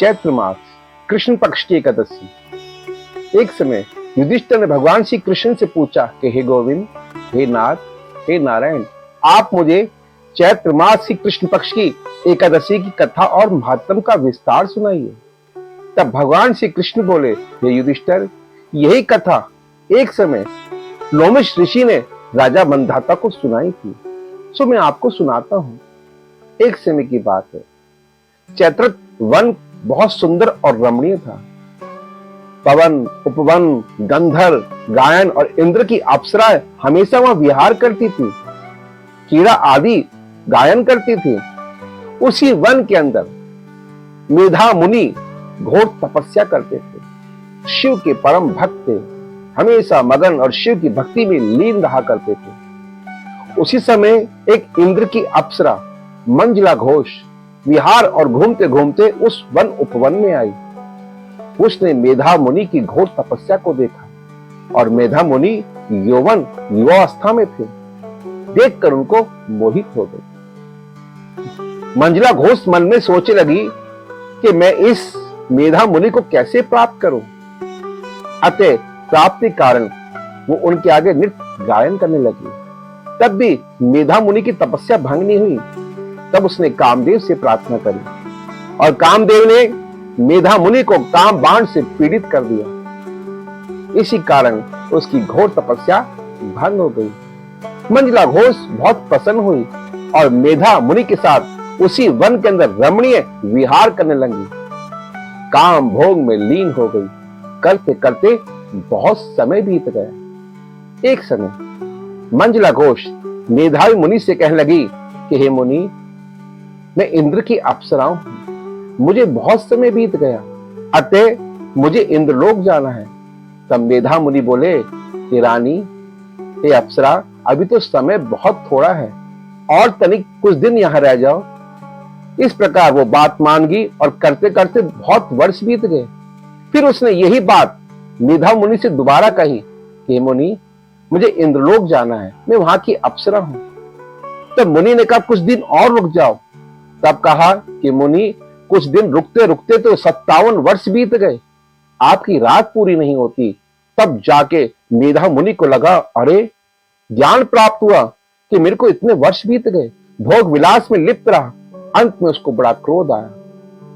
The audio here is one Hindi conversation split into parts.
चैत्र मास कृष्ण पक्ष की एकादशी। एक समय युधिष्ठिर ने भगवान श्री कृष्ण से पूछा कि हे गोविंद, हे नाथ, हे नारायण, आप मुझे चैत्र मास की कृष्ण पक्ष की एकादशी की कथा और महात्म का विस्तार सुनाइए। तब भगवान श्री कृष्ण बोले, हे युधिष्ठिर, यही कथा एक समय लोमश ऋषि ने राजा मंधाता को सुनाई थी, सो मैं आपको सुनाता हूं। एक समय की बात है, चैत्र वन बहुत सुंदर और रमणीय था। पवन, उपवन, गंधर्व, गायन और इंद्र की अप्सराएं हमेशा वहां विहार करती थी। कीड़ा आदि गायन करती थी। उसी वन के अंदर मेधा मुनि घोर तपस्या करते थे। शिव के परम भक्त थे, हमेशा मगन और शिव की भक्ति में लीन रहा करते थे। उसी समय एक इंद्र की अप्सरा मंजला घोष विहार और घूमते घूमते उस वन उपवन में आई। उसने मेधा मुनि की घोर तपस्या को देखा और मेधा मुनि यौवन युवावस्था में थे। देखकर उनको मोहित हो गई। मंजला घोष मन में सोचने लगी कि मैं इस मेधा मुनि को कैसे प्राप्त करूं। अतः प्राप्ति कारण वो उनके आगे नृत्य गायन करने लगी। तब भी मेधा मुनि की तपस्या भंग नहीं हुई। तब उसने कामदेव से प्रार्थना करी और कामदेव ने मेधा मुनि को काम बाण से पीड़ित कर दिया। इसी कारण उसकी घोर तपस्या भंग हो गई। मंजला घोष बहुत प्रसन्न हुई और मेधा मुनि के साथ उसी वन के अंदर रमणीय विहार करने लगी। काम भोग में लीन हो गई। करते करते बहुत समय बीत गया। एक समय मंजला घोष मेधावी मुनि से कहने लगी कि हे मुनि, मैं इंद्र की अप्सराओं हूं, मुझे बहुत समय बीत गया, अतः मुझे इंद्रलोक जाना है। तब मेधा मुनि बोले, हे रानी, हे अप्सरा, अभी तो समय बहुत थोड़ा है और तनिक कुछ दिन यहां रह जाओ। इस प्रकार वो बात मान गई और करते करते बहुत वर्ष बीत गए। फिर उसने यही बात मेधा मुनि से दोबारा कही कि मुनि, मुझे इंद्रलोक जाना है, मैं वहां की अप्सरा हूं। तब मुनि ने कहा, कुछ दिन और रुक जाओ। तब कहा कि मुनि, कुछ दिन रुकते रुकते तो 57 वर्ष बीत गए, आपकी रात पूरी नहीं होती। तब जाके मेधा मुनि को लगा, अरे ज्ञान प्राप्त हुआ कि मेरे को इतने वर्ष बीत गए। भोग विलास में लिप्त रहा। अंत में उसको बड़ा क्रोध आया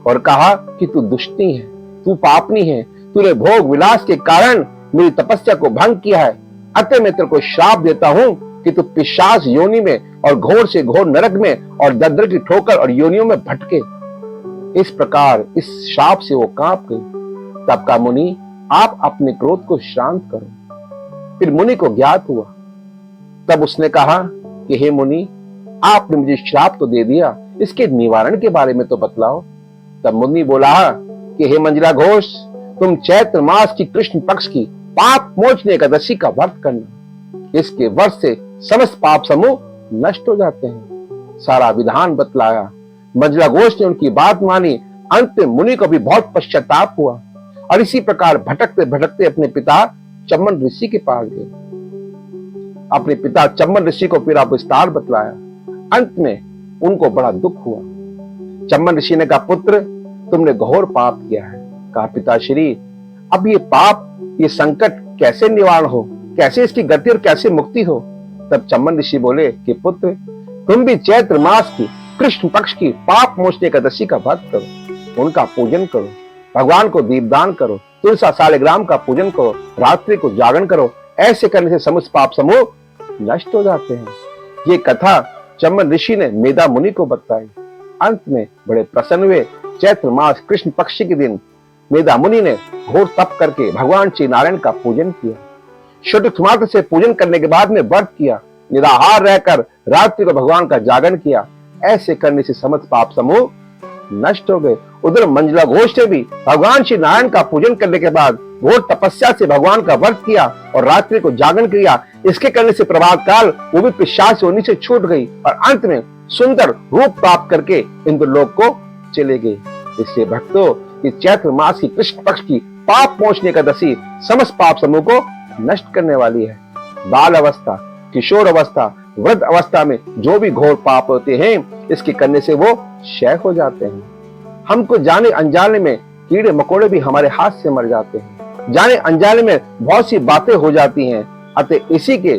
और कहा कि तू दुष्टी है, तू पापनी है, तूने भोग विलास के कारण मेरी तपस्या को भंग किया है। अतः मैं तेरे को श्राप देता हूं कि तू पिशाच योनि में और घोर से घोर नरक में और दरिद्र की ठोकर और योनियों में भटके। इस प्रकार इस श्राप से वो कांप गई। तब का मुनि, आप अपने क्रोध को शांत करो। फिर मुनि को ज्ञात हुआ। तब उसने कहा कि हे मुनि, आपने मुझे श्राप तो दे दिया, इसके निवारण के बारे में तो बतलाओ। तब मुनि बोला कि हे मंजला घोष, तुम चैत्र मास की कृष्ण पक्ष की पाप मोचने एकादशी का व्रत करना। इसके व्रत से समस्त पाप समूह नष्ट हो जाते हैं। सारा विधान बतलाया। मंजला घोष ने उनकी बात मानी। अंत में मुनि को भी बहुत पश्चाताप हुआ और इसी प्रकार भटकते भटकते अपने पिता चम्मन ऋषि के पास गए। अपने पिता चम्मन ऋषि को फिर विस्तार बतलाया। अंत में उनको बड़ा दुख हुआ। चम्मन ऋषि ने कहा, पुत्र, तुमने घोर पाप किया है। कहा, पिताश्री, अब ये पाप, ये संकट कैसे निवारण हो, कैसे इसकी गति और कैसे मुक्ति हो। तब चम्मन ऋषि बोले कि पुत्र, तुम भी चैत्र मास की कृष्ण पक्ष की पाप मोचने एकादशी का व्रत करो, उनका पूजन करो, भगवान को दीपदान करो, तुलसा सालिग्राम का पूजन करो, रात्रि को जागरण करो। ऐसे करने से समस्त पाप समूह नष्ट हो जाते हैं। ये कथा चम्मन ऋषि ने मेधा मुनि को बताई। अंत में बड़े प्रसन्न हुए। चैत्र मास कृष्ण पक्ष के दिन मेधा मुनि ने घोर तप करके भगवान श्री नारायण का पूजन किया। षोडश मात्र से पूजन करने के बाद में व्रत किया। निराहार रहकर रात्रि को भगवान का जागरण किया। ऐसे करने से समस्त पाप समूह नष्ट हो गए। उधर मंजला घोष ने भी भगवान श्री नारायण का पूजन करने के बाद घोर तपस्या से भगवान का व्रत किया और रात्रि को जागरण किया। इसके करने से प्रभात काल वो भी पिशाच योनि से छूट गई और अंत में सुंदर रूप प्राप्त करके इंद्रलोक को चले गए। इससे भक्तों, इस चैत्र मास की कृष्ण पक्ष की पाप मोचने एकादशी समस्त पाप समूह को नष्ट करने वाली है। बाल अवस्था, किशोर अवस्था, वृद्ध अवस्था में जो भी घोर पाप होते हैं, इसके करने से वो क्षय हो जाते हैं। हमको जाने अनजाने में कीड़े मकोड़े भी हमारे हाथ से मर जाते हैं, जाने अनजाने में बहुत सी बातें हो जाती हैं। अतः इसी के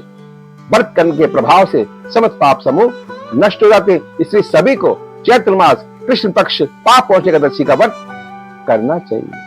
व्रत करने के प्रभाव से समस्त पाप समूह नष्ट हो जाते हैं। इसलिए सभी को चैत्र मास कृष्ण पक्ष पाप पहुंचे एकादशी का व्रत करना चाहिए।